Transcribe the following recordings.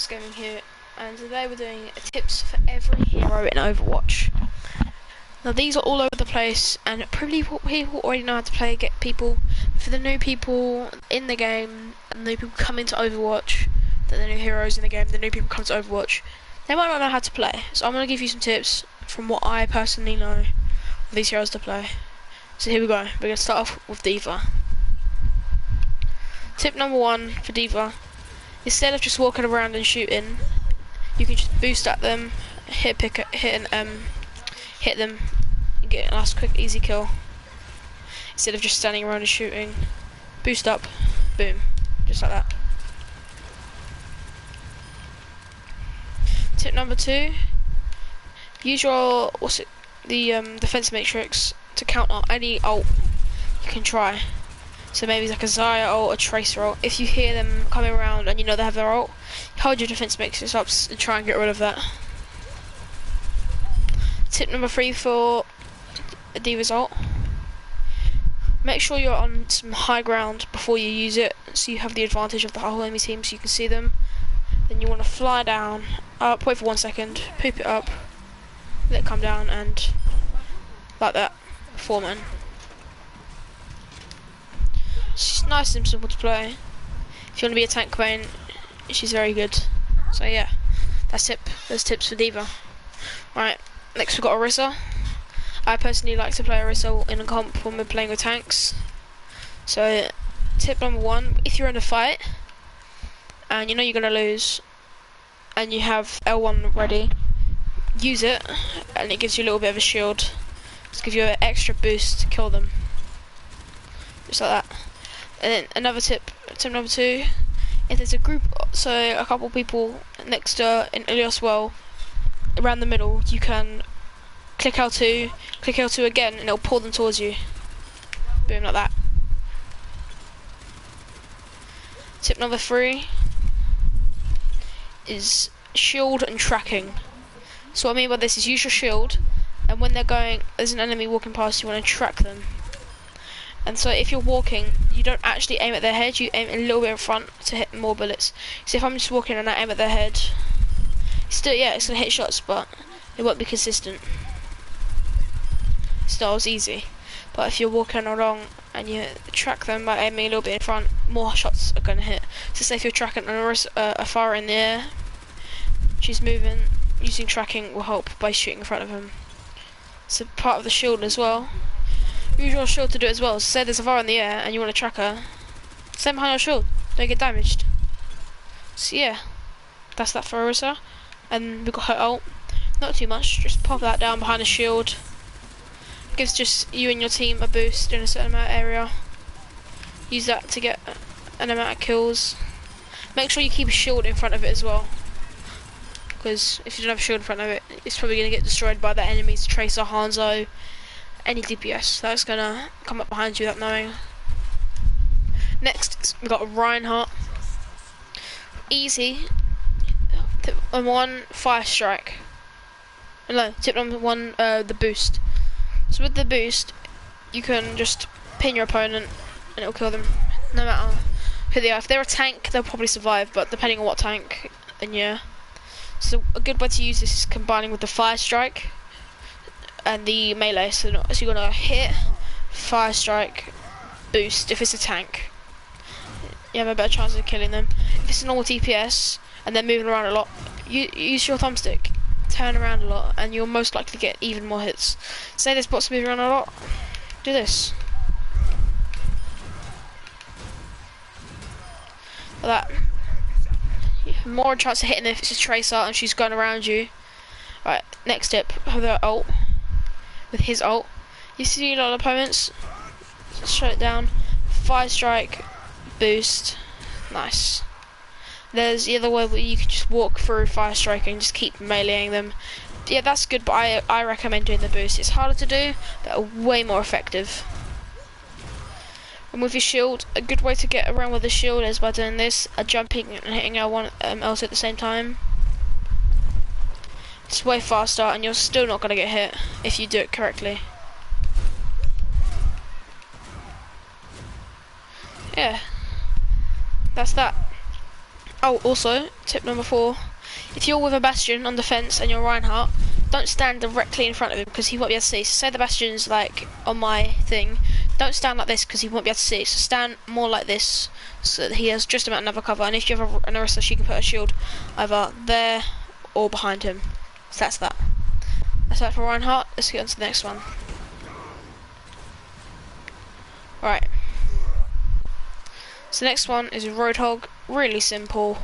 Gaming here, and today we're doing tips for every hero in Overwatch. Now these are all over the place, and probably people already know how to play. Get people for the new people in the game, and the new people come into Overwatch. The new heroes in the game, the new people come to Overwatch. They might not know how to play, so I'm gonna give you some tips from what I personally know of these heroes to play. So here we go. We're gonna start off with D.Va. Tip number 1 for D.Va. Instead of just walking around and shooting, you can just boost at them, hit them, and get a nice, quick, easy kill. Instead of just standing around and shooting, boost up, boom, just like that. Tip number 2: use your defense matrix to counter any ult you can try. So maybe like a Zarya ult, a Tracer ult. If you hear them coming around and you know they have their ult, hold your defense matrix up and try and get rid of that. Tip number 3 for D.Va's ult: make sure you're on some high ground before you use it, so you have the advantage of the whole enemy team, so you can see them. Then you want to fly down, up, wait for 1 second, poop it up, let it come down, and like that, foreman. She's nice and simple to play. If you want to be a tank main, she's very good. So yeah, that's it. There's tips for D.Va. Right, next we've got Orisa. I personally like to play Orisa in a comp when we're playing with tanks. So tip number 1: if you're in a fight and you know you're gonna lose, and you have L1 ready, use it, and it gives you a little bit of a shield. Just give you an extra boost to kill them. Just like that. And then another tip number 2: if there's a group, so a couple people next to an Ilios well around the middle, you can click L2 again, and it'll pull them towards you. Boom, like that. Tip number 3 is shield and tracking. So what I mean by this is use your shield, and when there's an enemy walking past, you want to track them. And so if you're walking, you don't actually aim at their head, you aim a little bit in front to hit more bullets. So if I'm just walking and I aim at their head, still, yeah, it's going to hit shots, but it won't be consistent. Still, it's easy. But if you're walking along and you track them by aiming a little bit in front, more shots are going to hit. So say if you're tracking a fire in the air, she's moving, using tracking will help by shooting in front of them. It's a part of the shield as well. Use your shield to do it as well. So say there's a fire in the air and you want to track her, stay behind your shield, don't get damaged. So yeah, that's that for Orisa. And we've got her ult. Not too much, just pop that down behind the shield. Gives just you and your team a boost in a certain amount of area. Use that to get an amount of kills. Make sure you keep a shield in front of it as well, because if you don't have a shield in front of it, it's probably going to get destroyed by the enemy's Tracer, Hanzo, any DPS that's gonna come up behind you without knowing. Next, we've got Reinhardt. Easy. Tip number 1: fire strike. No, tip number 1: the boost. So with the boost, you can just pin your opponent and it'll kill them, no matter who they are. If they're a tank, they'll probably survive, but depending on what tank, then yeah. So a good way to use this is combining with the fire strike and the melee. So you're gonna hit, fire strike, boost. If it's a tank, you have a better chance of killing them. If it's a normal DPS and they're moving around a lot, you use your thumbstick, turn around a lot, and you're most likely to get even more hits. Say this bot's moving around a lot, do this. Like that. You have more chance of hitting if it's a Tracer and she's going around you. Right, next tip: have the ult. With his ult, you see a lot of opponents, shut it down, fire strike, boost, nice. There's the other way where you can just walk through fire strike and just keep meleeing them. Yeah, that's good, but I recommend doing the boost. It's harder to do, but way more effective. And with your shield, a good way to get around with the shield is by doing this: jumping and hitting L1 L2 at the same time. It's way faster, and you're still not going to get hit if you do it correctly. Yeah, that's that. Oh, also, tip number 4. If you're with a Bastion on defense and you're Reinhardt, don't stand directly in front of him because he won't be able to see. So say the Bastion's like on my thing, don't stand like this because he won't be able to see. So stand more like this so that he has just about another cover. And if you have an Orisa, she can put a shield either there or behind him. So that's that. That's that for Reinhardt. Let's get on to the next one. Right. So the next one is a Roadhog. Really simple.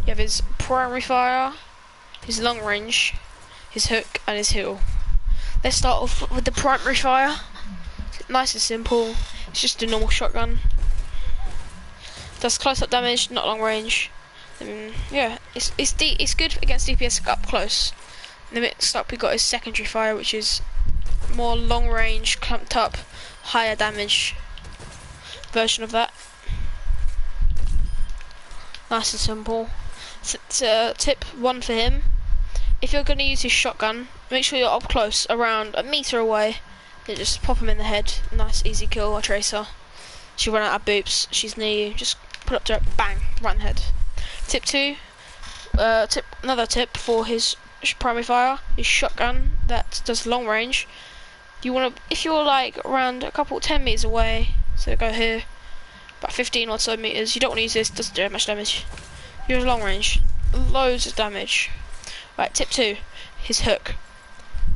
You have his primary fire, his long range, his hook, and his heal. Let's start off with the primary fire. Nice and simple. It's just a normal shotgun. Does close up damage, not long range. Yeah, it's good against DPS up close. And then next up we got his secondary fire, which is more long range, clumped up, higher damage version of that. Nice and simple. So, tip 1 for him. If you're going to use his shotgun, make sure you're up close, around a meter away. Then just pop him in the head. Nice, easy kill, or Tracer. She'll run out of boops. She's near you. Just put up to her, bang, right in the head. Tip 2. Another tip for his primary fire. His shotgun that does long range. You want to, if you're like around a couple 10 meters away, so go here, about 15 or so meters. You don't want to use this. Doesn't do much damage. Use long range, loads of damage. Right, tip 2, his hook.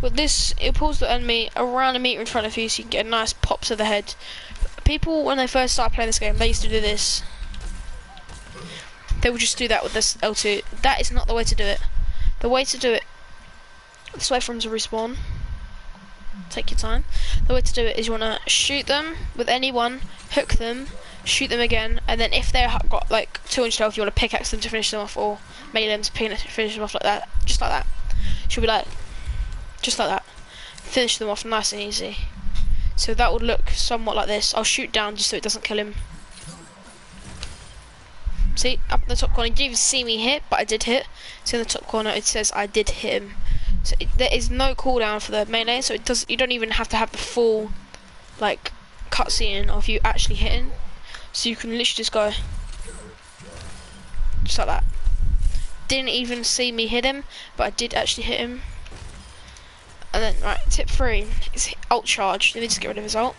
With this, it pulls the enemy around a meter in front of you, so you can get a nice pop to the head. People, when they first start playing this game, they used to do this. They would just do that with this L2. That is not the way to do it. The way to do it, let's wait for him to respawn. Take your time. The way to do it is you want to shoot them with anyone, hook them, shoot them again, and then if they've got like 200 health, you want to pickaxe them to finish them off, or melee them to finish them off like that. Just like that. Should be like, just like that. Finish them off nice and easy. So that would look somewhat like this. I'll shoot down just so it doesn't kill him. See, up in the top corner, you didn't even see me hit, but I did hit. So in the top corner it says I did hit him. So there is no cooldown for the melee, so it does. You don't even have to have the full like cutscene of you actually hitting. So you can literally just go just like that. Didn't even see me hit him, but I did actually hit him. And then right, tip 3 is ult charge. Let me just get rid of his ult.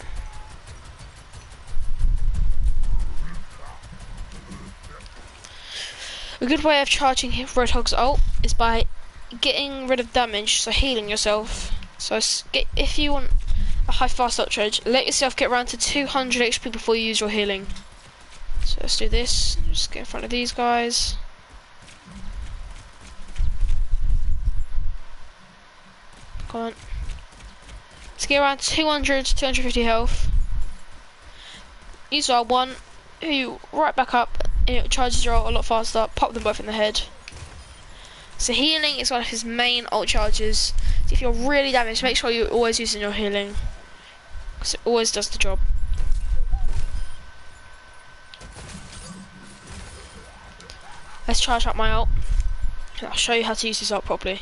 A good way of charging Roadhog's ult is by getting rid of damage, so healing yourself. So if you want a high fast ult charge, let yourself get around to 200 HP before you use your healing. So let's do this. Just get in front of these guys. Come on. Let's get around 200 to 250 health. Use R1, you right back up, and it charges your ult a lot faster. Pop them both in the head. So healing is one of his main ult charges. So if you're really damaged, make sure you're always using your healing, because it always does the job. Let's charge up my ult, and I'll show you how to use this ult properly.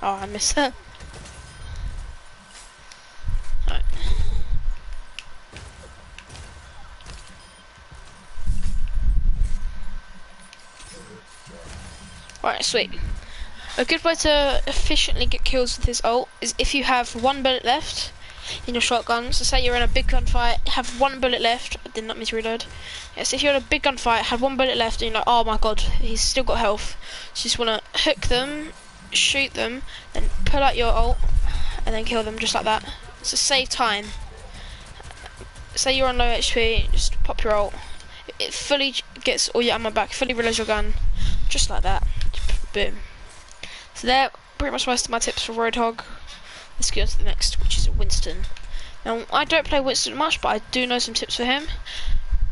Oh, I missed that. Right. Right, sweet. A good way to efficiently get kills with his ult is if you have 1 bullet left in your shotgun. So say you're in a big gunfight, have 1 bullet left. I did not mean to reload. Yes, if you're in a big gunfight, have 1 bullet left, and you're like, oh my god, he's still got health. So you just want to hook them, shoot them, then pull out your ult, and then kill them just like that. So save time. Say you're on low HP, just pop your ult. It fully gets all your ammo back, fully reloads your gun, just like that. Boom. So there, pretty much most of my tips for Roadhog. Let's go on to the next, which is Winston. Now, I don't play Winston much, but I do know some tips for him.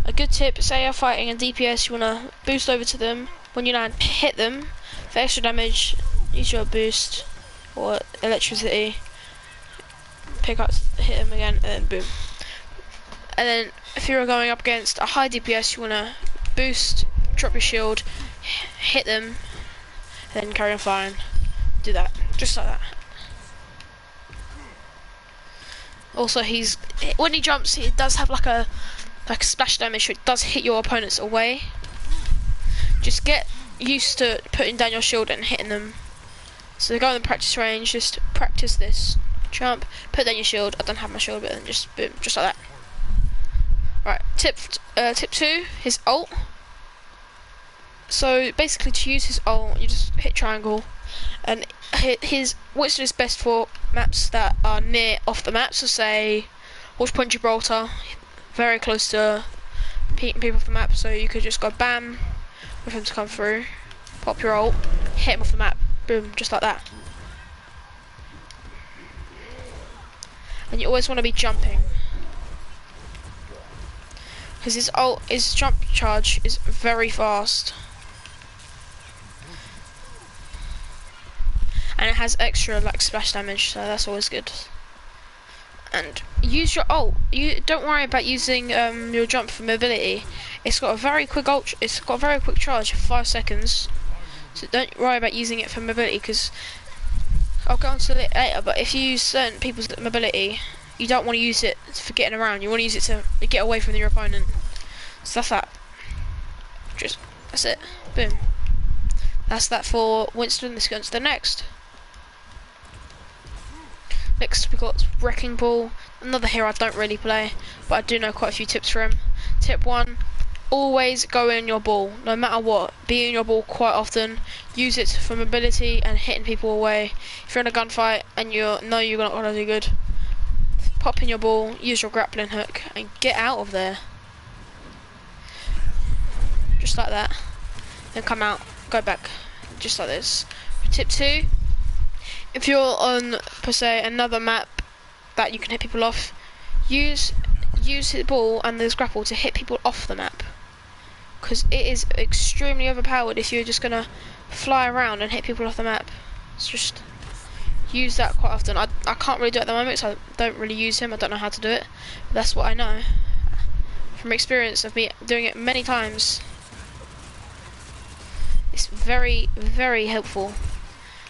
A good tip, say you're fighting in DPS, you want to boost over to them. When you land, hit them for extra damage. Use your boost or electricity. Pick up, hit them again, and then boom. And then if you're going up against a high DPS, you want to boost, drop your shield, hit them, and then carry on firing. Do that, just like that. Also, when he jumps, he does have like a like splash damage, so it does hit your opponents away. Just get used to putting down your shield and hitting them. So go in the practice range, just practice this. Jump, put down your shield. I don't have my shield, but then just boom, just like that. Right, tip 2, his ult. So basically, to use his ult, you just hit triangle, and his Winston is best for maps that are near off the map. So say Horse Point Gibraltar, very close to people off the map. So you could just go bam, with him to come through, pop your ult, hit him off the map, boom, just like that. And you always want to be jumping, because his jump charge is very fast. And it has extra like splash damage, so that's always good. And use your ult. You don't worry about using your jump for mobility. It's got a very quick ult. It's got a very quick charge, 5 seconds. So don't worry about using it for mobility, because I'll go on to it later. But if you use certain people's mobility, you don't want to use it for getting around. You want to use it to get away from your opponent. So that's that. That's it. Boom. That's that for Winston. Let's go on to the next. Next we got Wrecking Ball, another hero I don't really play, but I do know quite a few tips for him. Tip 1, always go in your ball, no matter what. Be in your ball quite often, use it for mobility and hitting people away. If you're in a gunfight and you know you're not going to do good, pop in your ball, use your grappling hook and get out of there. Just like that. Then come out, go back, just like this. Tip 2, if you're on, per se, another map that you can hit people off, use the ball and this grapple to hit people off the map, because it is extremely overpowered if you're just gonna fly around and hit people off the map. It's just use that quite often. I can't really do it at the moment, so I don't really use him. I don't know how to do it, but that's what I know from experience of me doing it many times. It's very, very helpful,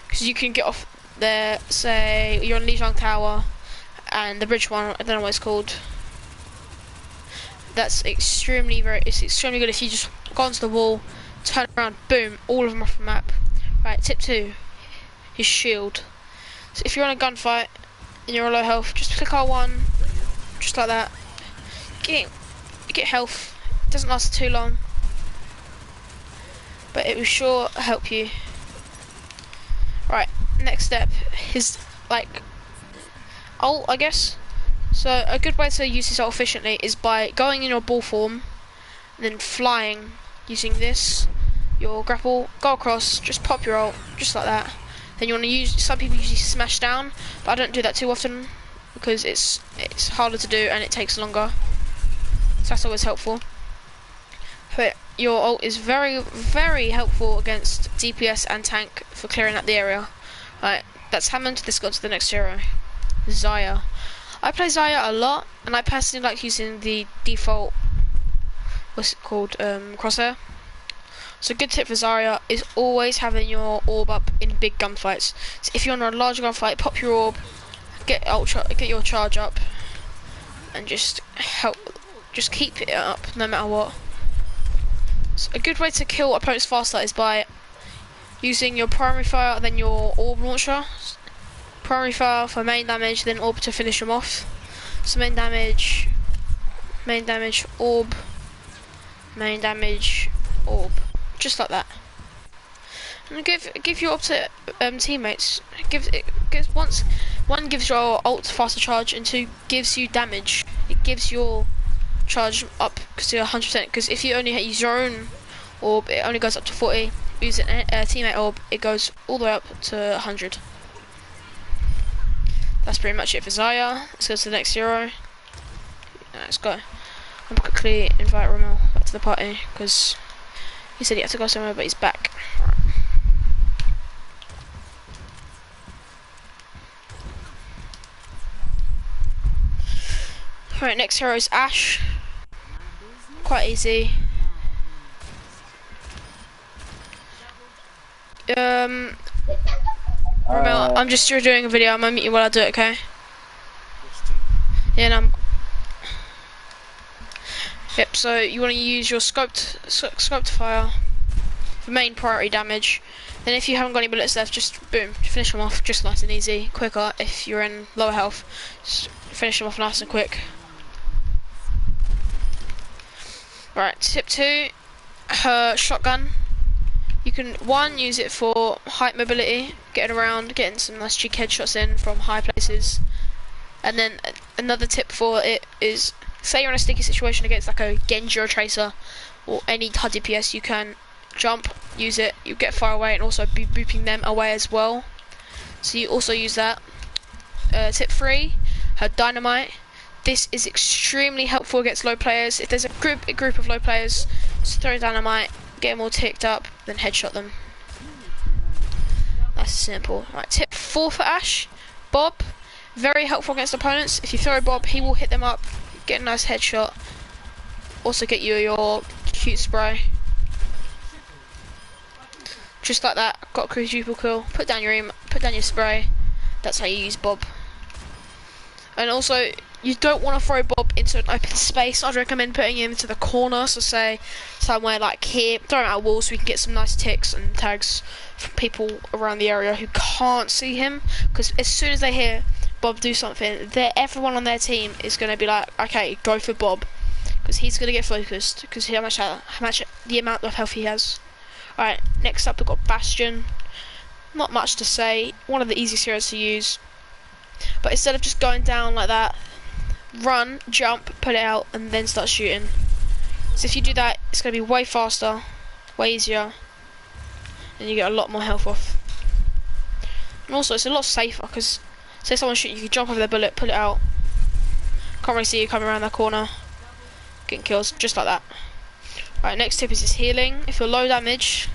because you can get off there, say you're on Lijiang Tower and the bridge one, I don't know what it's called. That's extremely good if you just go onto the wall, turn around, boom, all of them off the map. Right, tip 2, his shield. So if you're on a gunfight and you're on low health, just click R1, just like that. Get health. It doesn't last too long, but it will sure help you. Right, next step, his ult, I guess. So a good way to use his ult efficiently is by going in your ball form and then flying using this, your grapple, go across, just pop your ult, just like that. Then you want to use, some people usually smash down, but I don't do that too often because it's harder to do and it takes longer. So that's always helpful. But your ult is very, very helpful against DPS and tank for clearing out the area. Right, that's Hammond. Let's go on to the next hero, Zarya. I play Zarya a lot, and I personally like using the default, what's it called, crosshair. So a good tip for Zarya is always having your orb up in big gunfights. So if you're on a large gunfight, pop your orb, get your charge up, and just keep it up no matter what. So a good way to kill opponents faster is by using your primary fire, then your orb launcher. Primary fire for main damage, then orb to finish them off. So main damage, orb, main damage, orb, just like that. And give your orb to teammates. One gives your ult faster charge, and 2 gives you damage. It gives your charge up to 100%. Because if you only use your own orb, it only goes up to 40. Use a teammate orb, it goes all the way up to 100. That's pretty much it for Zarya. Let's go to the next hero. Let's go. I'm quickly invite Rommel back to the party because he said he had to go somewhere, but he's back. Right, next hero is Ashe. Quite easy. Rommel, I'm just doing a video. I'm gonna meet you while I do it, okay? Yeah, and Yep, so you want to use your scoped fire for main priority damage. Then if you haven't got any bullets left, just boom, finish them off, just nice and easy. Quicker if you're in lower health, just finish them off nice and quick. Right, tip 2, her shotgun. You can, 1, use it for height mobility, getting around, getting some nice cheek headshots in from high places. And then another tip for it is, say you're in a sticky situation against like a Genji or Tracer, or any HUD DPS, you can jump, use it, you get far away, and also be booping them away as well. So you also use that. Tip 3, her dynamite. This is extremely helpful against low players. If there's a group of low players, just throw dynamite, get them all ticked up, then headshot them. That's simple. Right, tip 4 for Ash, Bob. Very helpful against opponents. If you throw a Bob, he will hit them up, get a nice headshot. Also get you your cute spray. Just like that, got a quadruple kill. Put down your spray. That's how you use Bob. And also, you don't want to throw Bob into an open space. I'd recommend putting him into the corner, so say somewhere like here. Throw him out of walls so we can get some nice ticks and tags from people around the area who can't see him. Because as soon as they hear Bob do something, everyone on their team is going to be like, okay, go for Bob. Because he's going to get focused, because how much the amount of health he has. Alright, next up we've got Bastion. Not much to say, one of the easiest heroes to use. But instead of just going down like that, run, jump, put it out, and then start shooting. So if you do that, it's going to be way faster, way easier, and you get a lot more health off. And also, it's a lot safer, because say someone's shooting, you can jump over their bullet, pull it out. Can't really see you coming around that corner, getting kills, just like that. Right, next tip is healing. If you're low damage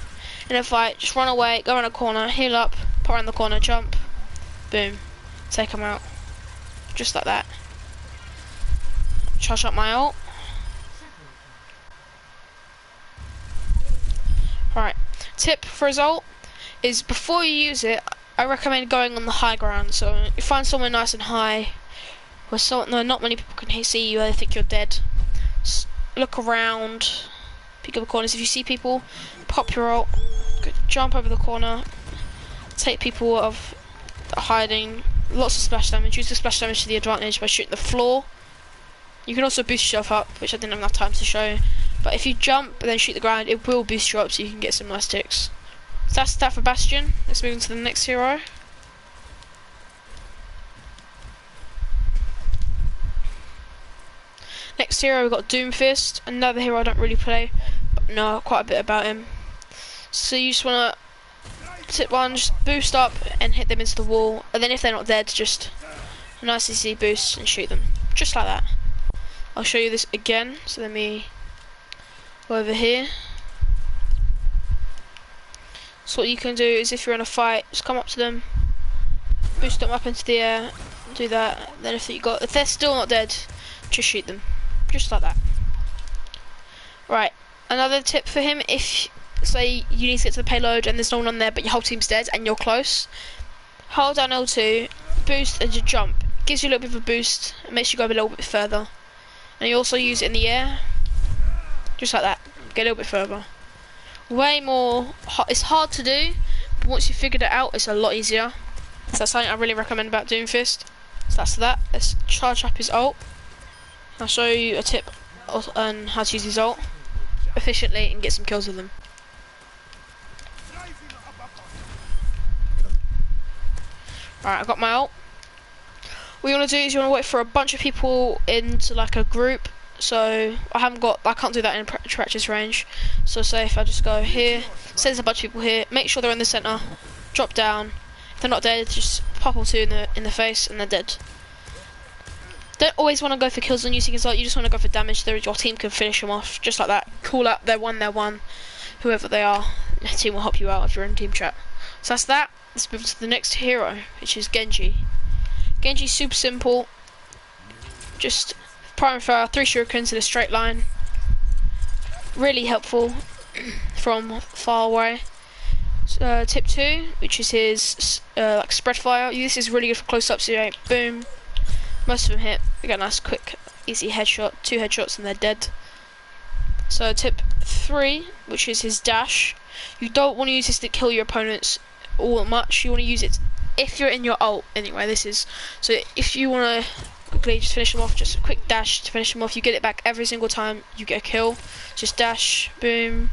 in a fight, just run away, go around a corner, heal up, put around the corner, jump, boom, take them out, just like that. Charge up my ult. Right, tip for his ult is before you use it, I recommend going on the high ground. So you find somewhere nice and high where not many people can see you, they think you're dead. Just look around, pick up the corners. If you see people, pop your ult, jump over the corner, take people of hiding. Lots of splash damage. Use the splash damage to the advantage by shooting the floor. You can also boost yourself up, which I didn't have enough time to show. But if you jump and then shoot the ground, it will boost you up so you can get some nice ticks. So that's that for Bastion. Let's move on to the next hero. Next hero we've got Doomfist, another hero I don't really play, but know quite a bit about him. So you just want to tip 1, just boost up and hit them into the wall, and then if they're not dead, just a nice easy boost and shoot them, just like that. I'll show you this again, so let me go over here. So what you can do is if you're in a fight, just come up to them, boost them up into the air, do that, then if they're still not dead, just shoot them, just like that. Right, another tip for him, if say you need to get to the payload and there's no one on there but your whole team's dead and you're close, hold down L2, boost and just jump. Gives you a little bit of a boost and makes you go a little bit further. And you also use it in the air, just like that, get a little bit further. Way more, it's hard to do, but once you figured it out, it's a lot easier. So that's something I really recommend about Doomfist. So that's that. Let's charge up his ult. I'll show you a tip on how to use his ult efficiently and get some kills with them. Alright, I've got my ult. What you want to do is you want to wait for a bunch of people into like a group. So I can't do that in practice range. So say if I just go here, say there's a bunch of people here, make sure they're in the center, drop down. If they're not dead, just pop or two in the face and they're dead. Don't always want to go for kills on using his ult, you just want to go for damage so your team can finish them off, just like that. Call out they're one, whoever they are, your team will help you out if you're in team chat. So that's that. Let's move on to the next hero, which is Genji. Genji's super simple. Just prime fire, 3 shurikens in a straight line. Really helpful from far away. Tip 2, which is his like spread fire. This is really good for close-ups. So boom, most of them hit. You get a nice, quick, easy headshot. 2 headshots and they're dead. So tip 3, which is his dash. You don't want to use this to kill your opponents all that much. You want to use it if you're in your ult. Anyway, this is so if you want to quickly just finish them off, just a quick dash to finish them off. You get it back every single time you get a kill. Just dash, boom.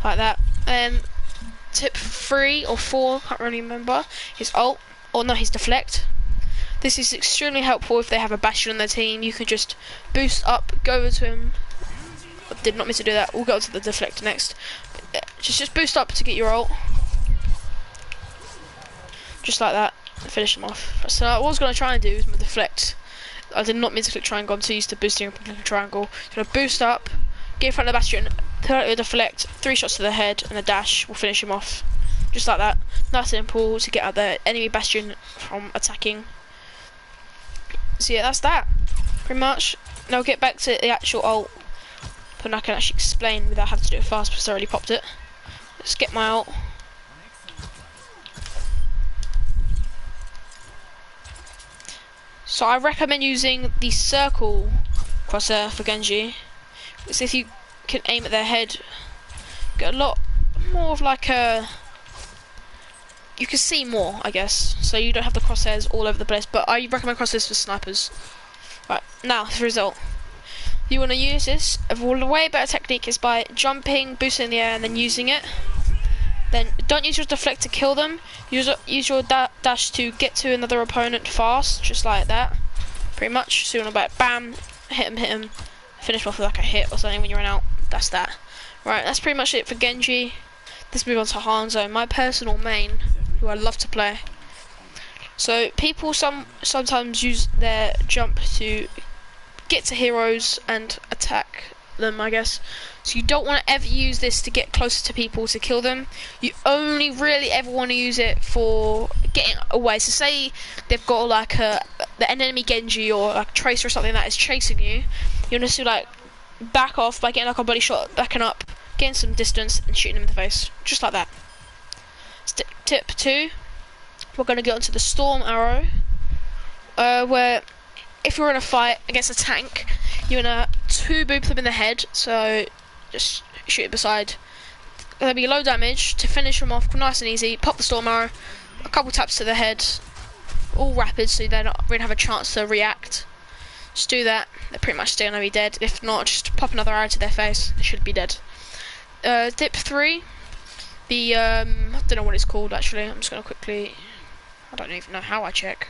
Like that. And tip 3 or 4, can't really remember, his ult, or no, his deflect. This is extremely helpful if they have a Bastion on their team. You can just boost up, go over to him. I did not mean to do that. We'll go to the deflect next. Just boost up to get your ult. Just like that. Finish him off. So what I was going to try and do is my deflect. I did not mean to click triangle. I'm too used to boosting up and clicking triangle. So I'm going to boost up, get in front of the Bastion, pull out your deflect, 3 shots to the head, and a dash will finish him off. Just like that. Nice and simple to get out the enemy Bastion from attacking. So yeah, that's that. Pretty much. Now get back to the actual ult. But I can actually explain without having to do it fast because I already popped it. Let's get my ult. So I recommend using the circle crosshair for Genji. Because if you can aim at their head, get a lot more of like a... You can see more, I guess. So you don't have the crosshairs all over the place. But I recommend crosshairs for snipers. Right, now the result. You want to use this. A way better technique is by jumping, boosting in the air, and then using it. Then don't use your deflect to kill them. Use your dash to get to another opponent fast, just like that. Pretty much. So you want to like bam, hit him, finish off with like a hit or something when you're in out. That's that. Right, that's pretty much it for Genji. Let's move on to Hanzo, my personal main, who I love to play. So people sometimes use their jump to get to heroes and attack them, I guess. So you don't want to ever use this to get closer to people to kill them. You only really ever want to use it for getting away. So say they've got like an enemy Genji or like Tracer or something that is chasing you. You want to like back off by getting like a body shot, backing up, getting some distance and shooting them in the face, just like that. Tip 2, we're going to get onto the storm arrow, where if you're in a fight against a tank, you're gonna 2-boop them in the head, so just shoot it beside. Gonna be low damage to finish them off nice and easy. Pop the storm arrow, a couple taps to the head, all rapid, so they're not really have a chance to react. Just do that. They're pretty much still gonna be dead. If not, just pop another arrow to their face. They should be dead. Tip 3, the I don't know what it's called actually. I'm just gonna quickly. I don't even know how I check.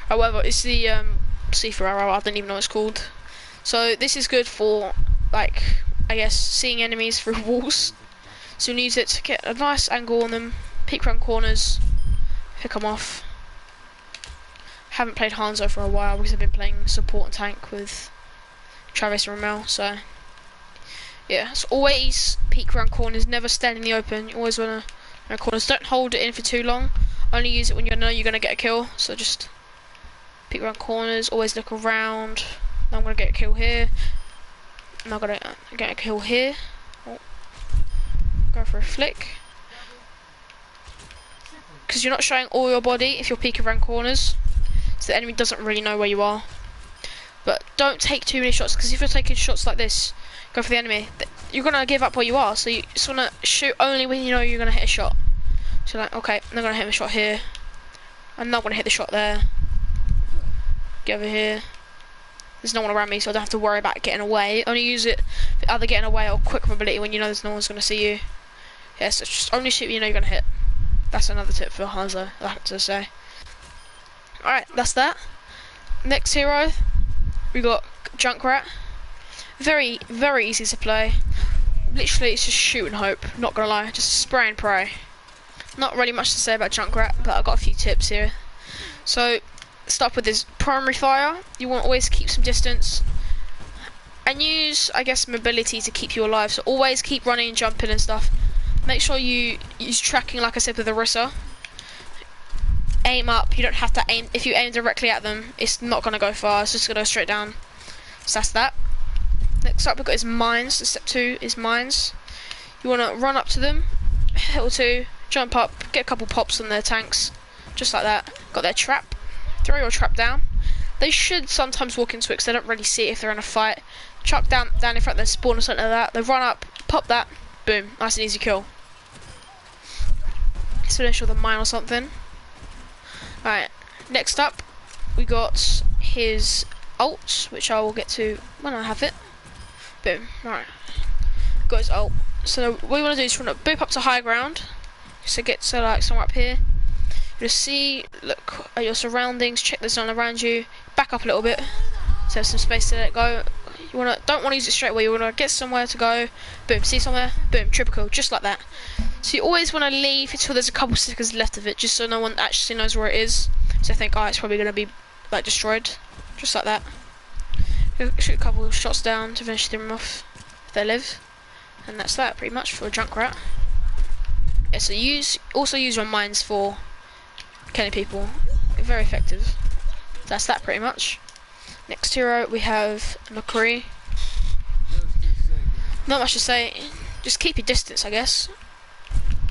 However, it's the see-through arrow. I don't even know what it's called. So this is good for, like, I guess, seeing enemies through walls. So you use it to get a nice angle on them, peek around corners, pick them off. Haven't played Hanzo for a while because I've been playing support and tank with Travis and Ramel. So yeah, so always peek around corners. Never stand in the open. You always wanna around corners. Don't hold it in for too long. Only use it when you know you're gonna get a kill. So just peek around corners, always look around. Now I'm gonna get a kill here. Now I'm gonna get a kill here. Oh. Go for a flick. Because you're not showing all your body if you're peeking around corners. So the enemy doesn't really know where you are. But don't take too many shots, because if you're taking shots like this, go for the enemy, you're gonna give up where you are. So you just wanna shoot only when you know you're gonna hit a shot. So like, okay, I'm gonna hit a shot here. I'm not gonna hit the shot there. Get over here. There's no one around me, so I don't have to worry about getting away. Only use it for either getting away or quick mobility when you know there's no one's going to see you. Yeah, so just only shoot when you know you're going to hit. That's another tip for Hanzo, I like to say. Alright, that's that. Next hero, we got Junkrat. Very, very easy to play. Literally, it's just shoot and hope, not going to lie. Just spray and pray. Not really much to say about Junkrat, but I've got a few tips here. So, start with his primary fire. You want to always keep some distance and use, I guess, mobility to keep you alive. So always keep running and jumping and stuff. Make sure you use tracking, like I said, with the Orisa. Aim up. You don't have to aim. If you aim directly at them, it's not going to go far. It's just going to go straight down. So that's that. Next up, we've got his mines. So step 2 is mines. You want to run up to them, hit or two, jump up, get a couple pops on their tanks, just like that. Got their trap. Throw your trap down. They should sometimes walk into it because they don't really see it if they're in a fight. Chuck down in front of their spawn or something like that. They run up, pop that, boom, nice and easy kill. Let's finish with a mine or something. Alright, next up we got his ult, which I will get to when I have it. Boom, alright. Got his ult. So what we want to do is we want to boop up to high ground. So get to like somewhere up here. You just see, look at your surroundings, check there's none around you, back up a little bit, so have some space to let it go. You don't want to use it straight away, you want to get somewhere to go, boom, see somewhere, boom, triple kill, just like that. So you always want to leave until there's a couple seconds left of it, just so no one actually knows where it is. So I think, oh, it's probably going to be like destroyed, just like that. Shoot a couple of shots down to finish them off if they live, and that's that pretty much for a Junkrat. Yeah, so also use your mines for killing people, very effective. That's that pretty much. Next hero we have McCree. Not much to say, just keep your distance I guess.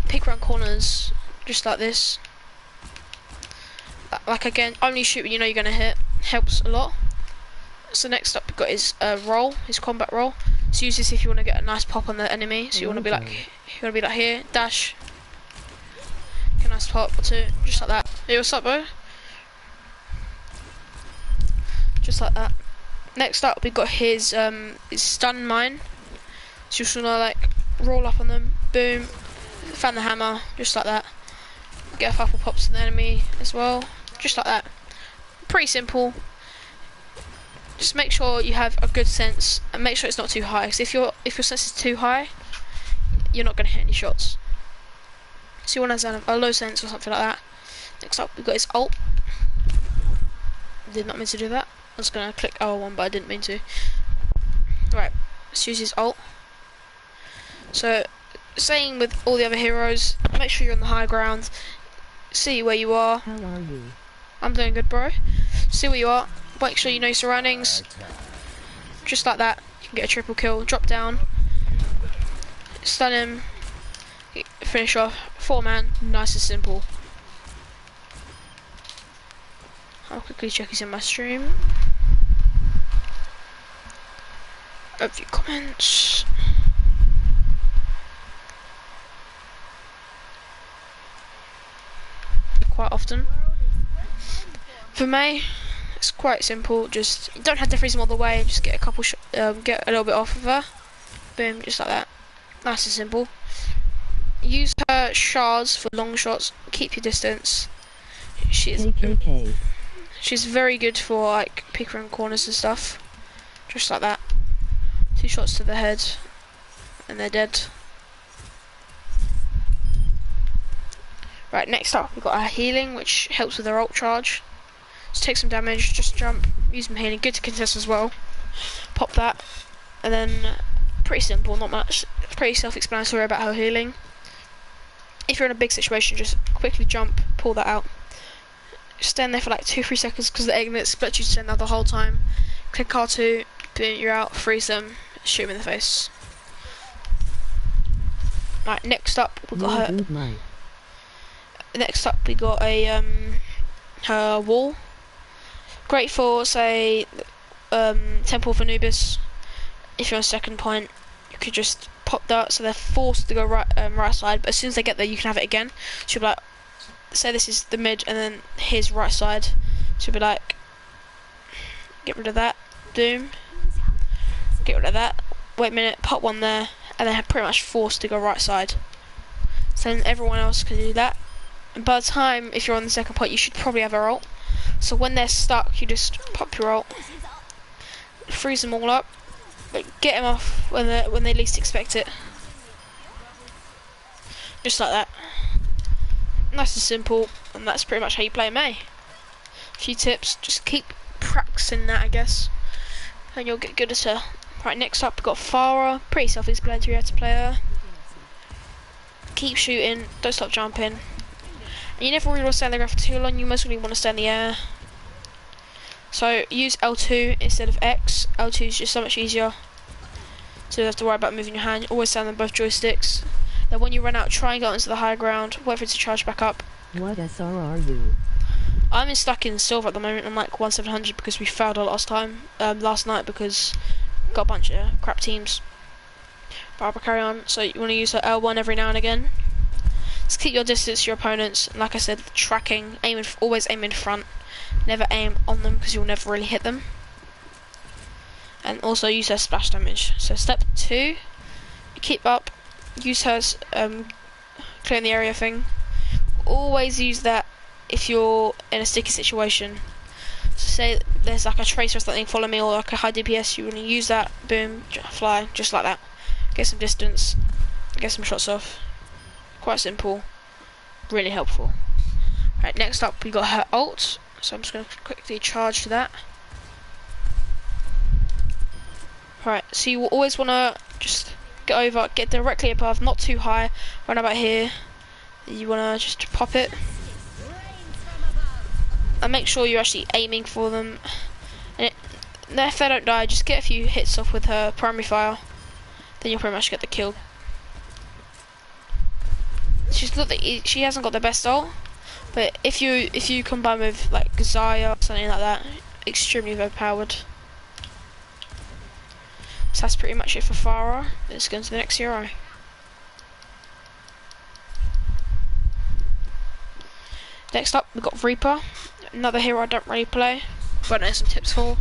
Peek around corners, just like this. Like again, only shoot when you know you're gonna hit, helps a lot. So next up we've got his roll, his combat roll. So use this if you want to get a nice pop on the enemy. So you want to be like, here, dash. Get a nice pop or two, just like that. Hey, what's up, bro? Just like that. Next up, we've got his stun mine. So you just wanna like roll up on them, boom, fan the hammer, just like that. Get a couple pops to the enemy as well, just like that. Pretty simple. Just make sure you have a good sense and make sure it's not too high. Because if your sense is too high, you're not gonna hit any shots. So you want to have a low sense or something like that. Next up, we've got his ult. Did not mean to do that. I was going to click L1, but I didn't mean to. Right, let's use his ult. So, same with all the other heroes. Make sure you're on the high ground. See where you are. How are you? I'm doing good, bro. See where you are. Make sure you know your surroundings. Just like that. You can get a triple kill. Drop down. Stun him. Finish off. 4-man. Nice and simple. I'll quickly check he's in my stream. A few comments. Quite often. For me, it's quite simple. Just you don't have to freeze them all the way. Just get a couple, get a little bit off of her. Boom, just like that. Nice and simple. Use her shards for long shots. Keep your distance. She's very good for like peek around corners and stuff. Just like that. 2 shots to the head, and they're dead. Right, next up we've got our healing, which helps with our ult charge. Just take some damage, just jump, use some healing, good to contest as well. Pop that, and then pretty simple, not much. Pretty self-explanatory about her healing. If you're in a big situation, just quickly jump, pull that out. Stand there for like 2-3 seconds because the egg split you to stand there the whole time. Click R2, boom, you're out, freeze them, shoot them in the face. Right, next up we got her. Next up we got a her wall. Great for say Temple of Anubis. If you're on second point, you could just pop that so they're forced to go right side, but as soon as they get there you can have it again. So you'll be like, say this is the mid and then here's right side. So you'll be like, get rid of that, boom, get rid of that, wait a minute, pop one there, and then pretty much forced to go right side. So then everyone else can do that. And by the time, if you're on the second point, you should probably have a ult. So when they're stuck, you just pop your ult, freeze them all up, but get them off when they least expect it. Just like that. Nice and simple, and that's pretty much how you play Mei. A few tips, just keep practicing that, I guess, and you'll get good at her. Right, next up we've got Farah. Pretty self-explanatory how to play her. Keep shooting, don't stop jumping. And you never really want to stay in the ground for too long, you mostly want to stay in the air. So use L2 instead of X. L2 is just so much easier. So you don't have to worry about moving your hand, always stand on both joysticks. Then when you run out, try and go into the high ground, wait for it to charge back up. What SR are you? I'm stuck in silver at the moment. I'm like 1700 because we failed our last night because got a bunch of crap teams. But I'll carry on. So you want to use the L1 every now and again. Just keep your distance to your opponents. And like I said, tracking, always aim in front. Never aim on them because you'll never really hit them. And also use her splash damage. So step 2, keep up. Use her clearing the area thing. Always use that if you're in a sticky situation. So say there's like a tracer or something, follow me, or like a high DPS, you want to use that, boom, fly, just like that. Get some distance, get some shots off. Quite simple, really helpful. Right, next up we got her ult, so I'm just going to quickly charge to that. Right, so you will always want to just get directly above, not too high, run about here. You want to just pop it. And make sure you're actually aiming for them. And if they don't die, just get a few hits off with her primary fire. Then you'll pretty much get the kill. She hasn't got the best ult, but if you combine with like Xayah or something like that, extremely overpowered. So that's pretty much it for Farah. Let's go into the next hero. Next up, we've got Reaper. Another hero I don't really play, but I know some tips for.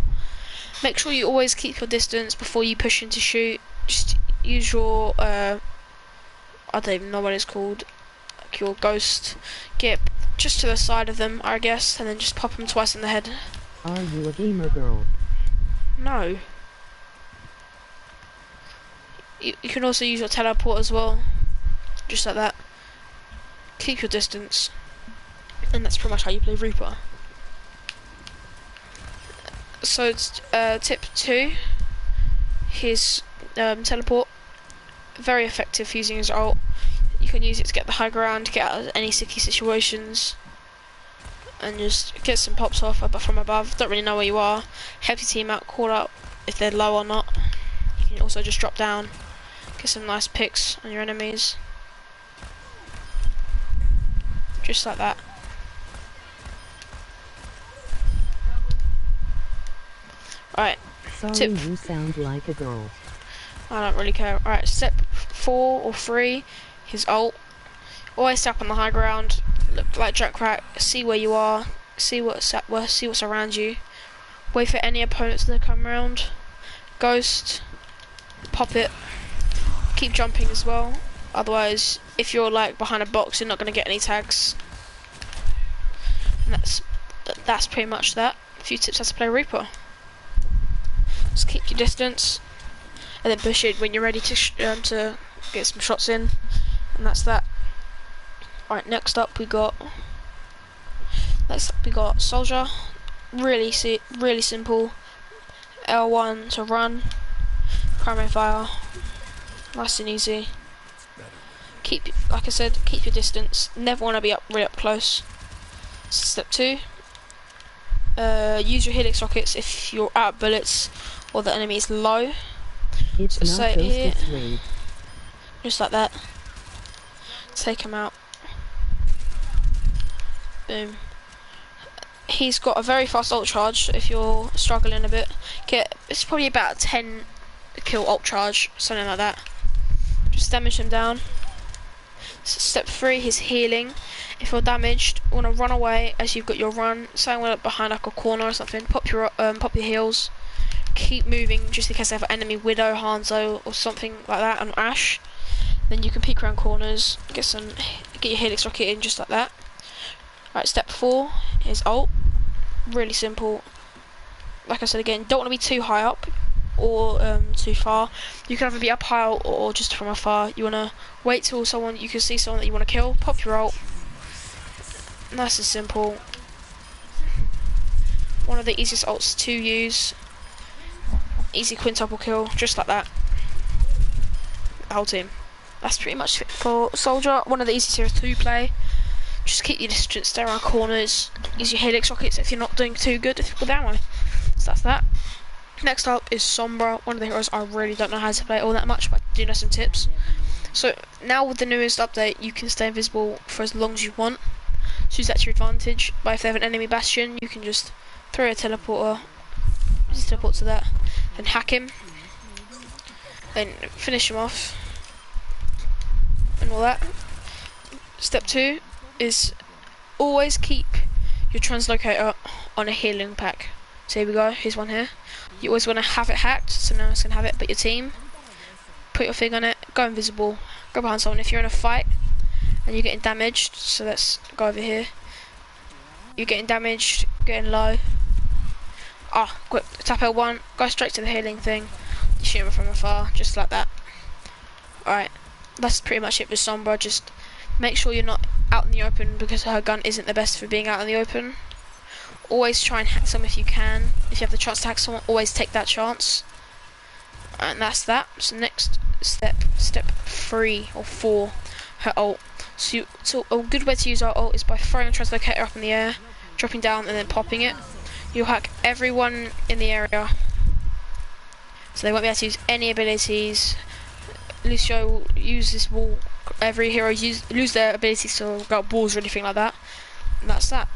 Make sure you always keep your distance before you push in to shoot. Just use your, I don't even know what it's called, like your ghost. Get just to the side of them, I guess, and then just pop them twice in the head. Are you a gamer girl? No. You can also use your teleport as well, just like that. Keep your distance, and that's pretty much how you play Reaper. So it's, tip 2, his teleport, very effective using his ult. You can use it to get the high ground, get out of any sticky situations, and just get some pops off from above. Don't really know where you are, help your team out, call out if they're low or not. You can also just drop down, get some nice picks on your enemies, just like that. Right. Sorry, you sound like a girl. I don't really care. Alright, step 4 or 3, his ult. Always step on the high ground, look like Jack Crack, see where you are, see what's around you. Wait for any opponents to come around. Ghost, pop it. Keep jumping as well. Otherwise, if you're like behind a box, you're not going to get any tags. And that's pretty much that. A few tips how to play Reaper. Just keep your distance, and then push it when you're ready to get some shots in, and that's that. Alright, next up we got Soldier. Really simple. L1 to run, primary fire, nice and easy. Like I said, keep your distance. Never want to be really up close. Step 2. Use your helix rockets if you're out of bullets or the enemy is low. It's so not here, sweet. just like that. Take him out. Boom. He's got a very fast ult charge. So if you're struggling a bit, it's probably about a 10 kill ult charge, something like that. Just damage him down. Step 3, his healing. If you're damaged, you want to run away as you've got your run, somewhere behind like a corner or something. Pop your heals. Keep moving just in case they have an enemy Widow, Hanzo, or something like that, and Ash. Then you can peek around corners, get your helix rocket in just like that. Right, step 4 is ult. Really simple. Like I said again, don't want to be too high up or too far. You can either be up high or just from afar. You want to wait till you can see someone that you want to kill, pop your ult. Nice and simple. One of the easiest ults to use. Easy quintuple kill, just like that. The whole team. That's pretty much it for Soldier. One of the easiest heroes to play. Just keep your distance, stay around corners. Use your helix rockets if you're not doing too good with ammo. So that's that. Next up is Sombra, one of the heroes I really don't know how to play all that much, but I do know some tips. So now with the newest update, you can stay invisible for as long as you want. So use that to your advantage. But if they have an enemy bastion, you can just throw a teleporter, just teleport to that, and hack him. Then finish him off. And all that. Step 2 is always keep your translocator on a healing pack. So here we go, here's one here. You always want to have it hacked, so no one else can have it but your team. Put your thing on it, go invisible, go behind someone. If you're in a fight and you're getting damaged, so let's go over here. You're getting damaged, getting low. Quick, tap L1, go straight to the healing thing. You shoot him from afar, just like that. Alright, that's pretty much it for Sombra. Just make sure you're not out in the open, because her gun isn't the best for being out in the open. Always try and hack someone if you can. If you have the chance to hack someone, always take that chance. And that's that. So next step 3 or 4, her ult. So a good way to use our ult is by throwing a translocator up in the air, dropping down and then popping it. You'll hack everyone in the area, so they won't be able to use any abilities. Lucio will use this wall. Every hero lose their abilities to go up walls or anything like that. And that's that.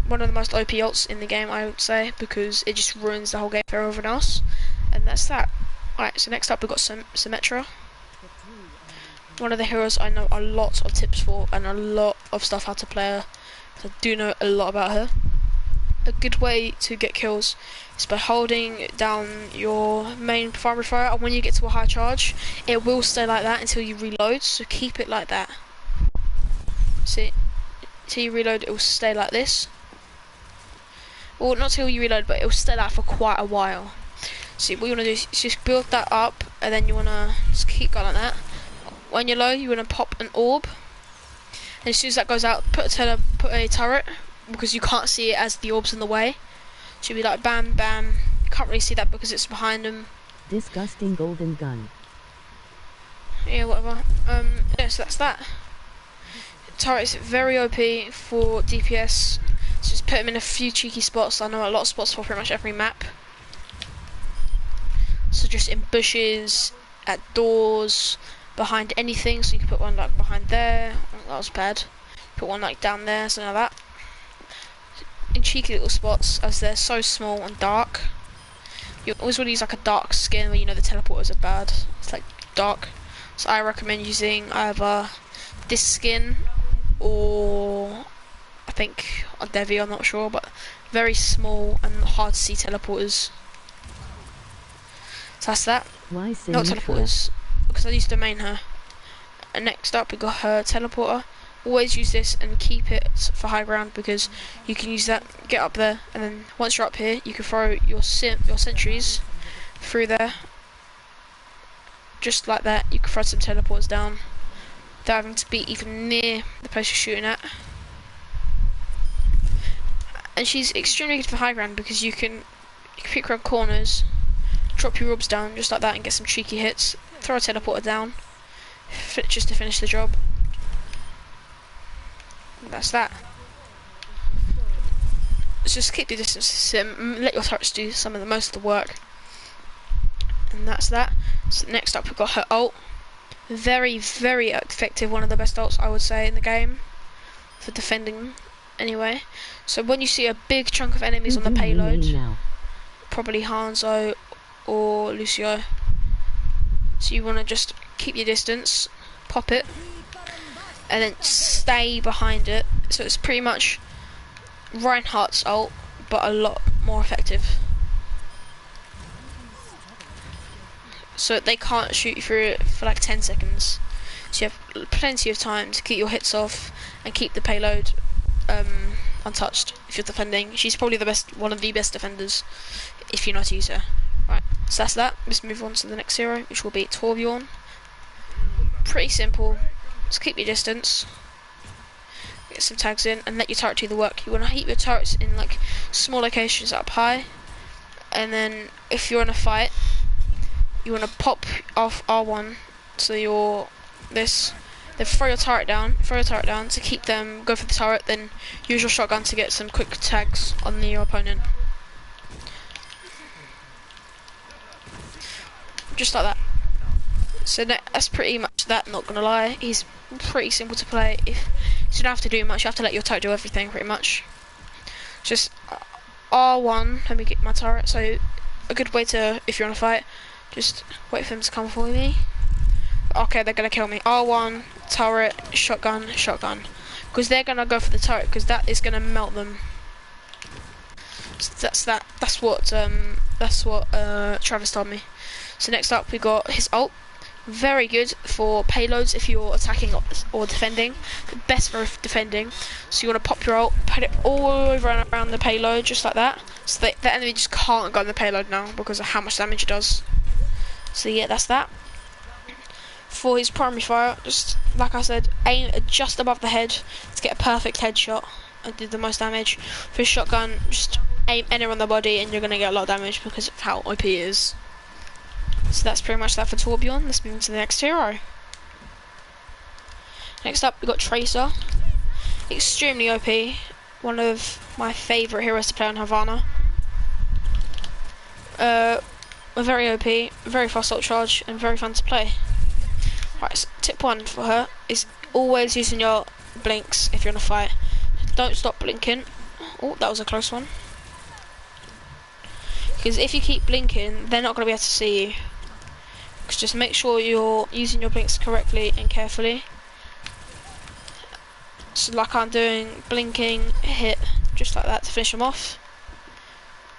One of the most OP ults in the game, I would say, because it just ruins the whole game for everyone else. And that's that. Alright, so next up we've got Symmetra. One of the heroes I know a lot of tips for and a lot of stuff how to play her. So I do know a lot about her. A good way to get kills is by holding down your main primary fire, and when you get to a high charge, it will stay like that until you reload, so keep it like that. See? Until you reload, it will stay like this. Well, not till you reload, but it will stay like that for quite a while. See, what you want to do is just build that up, and then you want to just keep going like that. When you're low, you want to pop an orb, and as soon as that goes out, put a turret, because you can't see it as the orb's in the way. So you'll be like bam, bam. You can't really see that because it's behind them. Disgusting golden gun. Yeah, whatever. Yeah, so that's that. Turret is very OP for DPS. So just put them in a few cheeky spots. I know a lot of spots for pretty much every map. So just in bushes, at doors, behind anything. So you can put one like behind there. Oh, that was bad. Put one like down there, something like that. In cheeky little spots, as they're so small and dark. You always want to use like a dark skin where you know the teleporters are bad. It's like dark. So I recommend using either this skin or I think a Devi, I'm not sure, but very small and hard to see teleporters. So that's that. Why Not Symmetra? teleporters, because I used to main her. And next up we got her teleporter. Always use this and keep it for high ground, because you can use that, get up there, and then once you're up here, you can throw your sentries through there, just like that. You can throw some teleports down without having to be even near the place you're shooting at. And she's extremely good for high ground, because you can pick around corners, drop your orbs down just like that, and get some cheeky hits. Throw a teleporter down, just to finish the job. That's that. Just keep the distance to sim, let your turrets do some of the most of the work. And that's that. So next up we've got her ult. Very, very effective, one of the best ults I would say in the game. For defending anyway. So when you see a big chunk of enemies on the payload, probably Hanzo or Lucio. So you want to just keep your distance, pop it, and then stay behind it. So it's pretty much Reinhardt's ult, but a lot more effective. So they can't shoot you through it for like 10 seconds. So you have plenty of time to keep your hits off and keep the payload untouched if you're defending. She's probably one of the best defenders if you know how to use her. Right, so that's that. Let's move on to the next hero, which will be Torbjorn. Pretty simple. Just keep your distance, get some tags in, and let your turret do the work. You want to keep your turrets in like small locations up high, and then if you're in a fight, you want to pop off R1, so you're this. Then throw your turret down to keep them, go for the turret, then use your shotgun to get some quick tags on your opponent. Just like that. So that's pretty much that, not gonna lie. He's pretty simple to play. If So you don't have to do much, you have to let your turret do everything pretty much. Just R1, let me get my turret. So a good way to, if you're on a fight, just wait for them to come for me. Okay, they're gonna kill me. R1, turret, shotgun, shotgun. Because they're gonna go for the turret, because that is gonna melt them. So that's what Travis told me. So next up we got his ult. Very good for payloads if you're attacking or defending. Best for defending. So you want to pop your ult, put it all over and around the payload, just like that. So the enemy just can't go on the payload now because of how much damage it does. So yeah, that's that. For his primary fire, just like I said, aim just above the head to get a perfect headshot and do the most damage. For his shotgun, just aim anywhere on the body and you're going to get a lot of damage because of how OP it is. So that's pretty much that for Torbjorn. Let's move on to the next hero. Next up, we got Tracer. Extremely OP. One of my favourite heroes to play on Havana. Very OP, very fast ult charge, and very fun to play. Right, so tip 1 for her is always using your blinks if you're in a fight. Don't stop blinking. Oh, that was a close one. Because if you keep blinking, they're not going to be able to see you. Just make sure you're using your blinks correctly and carefully. So like I'm doing, blinking, hit, just like that to finish them off.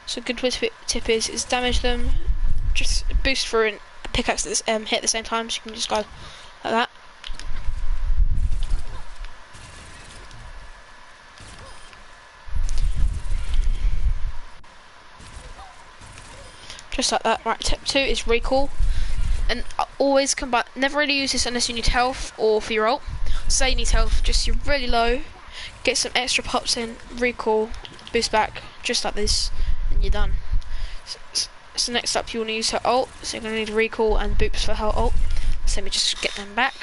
So a good tip is damage them, just boost through and pickaxe this hit at the same time, so you can just go like that. Just like that. Right, tip 2 is recall. And always combine, never really use this unless you need health or for your ult. Say you need health, just you're really low, get some extra pops in, recall, boost back, just like this, and you're done. So next up you want to use her ult, so you're going to need recall and boops for her ult. So let me just get them back.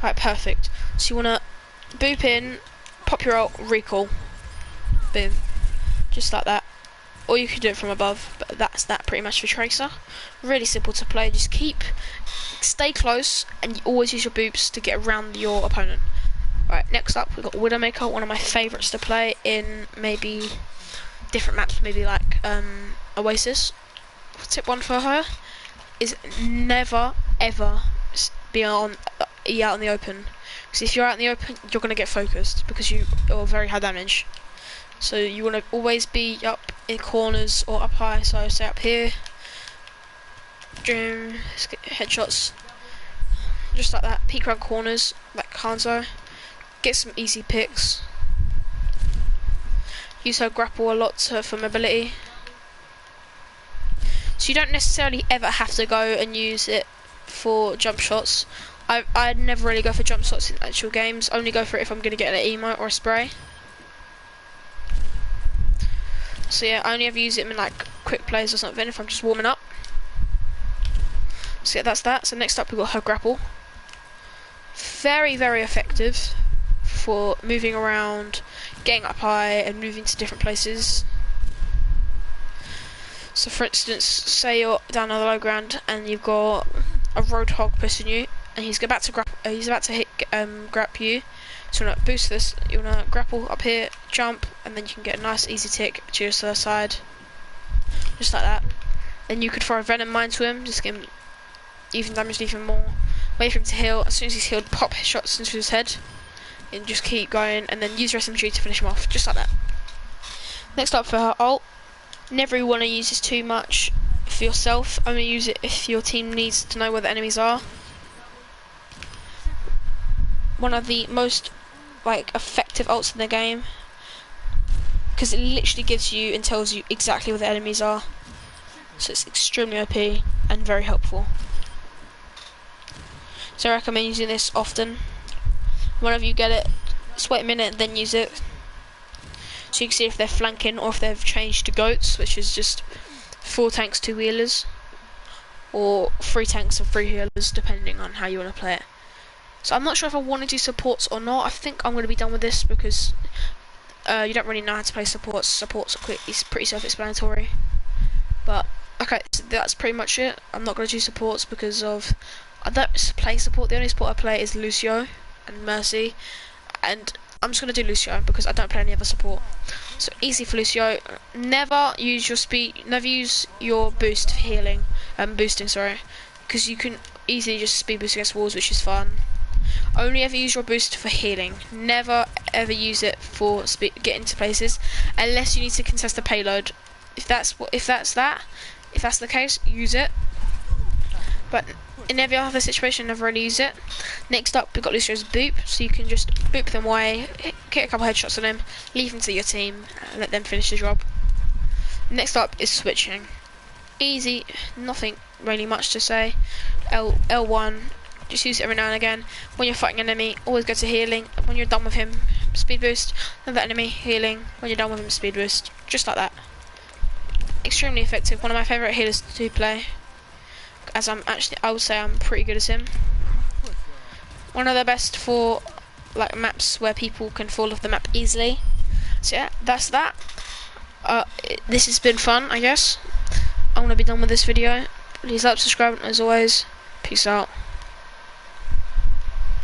Right, perfect. So you want to boop in, pop your ult, recall, boom, just like that. Or you could do it from above, but that's that pretty much for Tracer. Really simple to play, just stay close, and you always use your boops to get around your opponent. Right, next up we've got Widowmaker, one of my favourites to play in maybe different maps, maybe like Oasis. Tip 1 for her is never ever be out in the open. Because if you're out in the open, you're going to get focused, because you're very high damage. So you want to always be up in corners or up high. So say up here, let's get headshots, just like that. Peek around corners like Hanzo. Get some easy picks. Use her grapple a lot for mobility. So you don't necessarily ever have to go and use it for jump shots. I never really go for jump shots in actual games. Only go for it if I'm going to get an emote or a spray. So yeah, I only ever use it in like quick plays or something if I'm just warming up. So yeah, that's that. So next up we've got her grapple. Very, very effective for moving around, getting up high and moving to different places. So for instance, say you're down on the low ground and you've got a roadhog pushing you, and he's about to grab you. So you want to boost this, you want to grapple up here, jump, and then you can get a nice easy tick to your side. Just like that. Then you could throw a venom mine to him, just get him even damaged even more. Wait for him to heal, as soon as he's healed, pop shots into his head. And just keep going, and then use your SMG to finish him off, just like that. Next up for her ult. Never really want to use this too much for yourself, only use it if your team needs to know where the enemies are. One of the most effective ults in the game, because it literally gives you and tells you exactly where the enemies are, so it's extremely OP and very helpful. So I recommend using this often. Whenever you get it, just wait a minute, then use it, so you can see if they're flanking or if they've changed to goats, which is just 4 tanks, 2 healers, or 3 tanks and 3 healers, depending on how you want to play it. So I'm not sure if I want to do supports or not. I think I'm going to be done with this because you don't really know how to play supports. Supports are it's pretty self-explanatory. But okay, so that's pretty much it. I'm not going to do supports because of I don't play support. The only support I play is Lucio and Mercy, and I'm just gonna do Lucio because I don't play any other support. So easy for Lucio. Never use your speed. Never use your boost for healing. Boosting, sorry, because you can easily just speed boost against walls, which is fun. Only ever use your boost for healing. Never ever use it for getting to places, unless you need to contest the payload. If that's the case, use it. But in every other situation, never really use it. Next up, we've got Lucio's boop, so you can just boop them away, get a couple headshots on them, leave them to your team, and let them finish the job. Next up is switching. Easy, nothing really much to say. L1, just use it every now and again. When you're fighting an enemy, always go to healing. When you're done with him, speed boost. Another enemy, healing. When you're done with him, speed boost. Just like that. Extremely effective. One of my favourite healers to play. As I would say I'm pretty good as him. One of the best for like maps where people can fall off the map easily. So yeah, that's that. This has been fun, I guess. I'm gonna be done with this video. Please like, subscribe, and as always, peace out.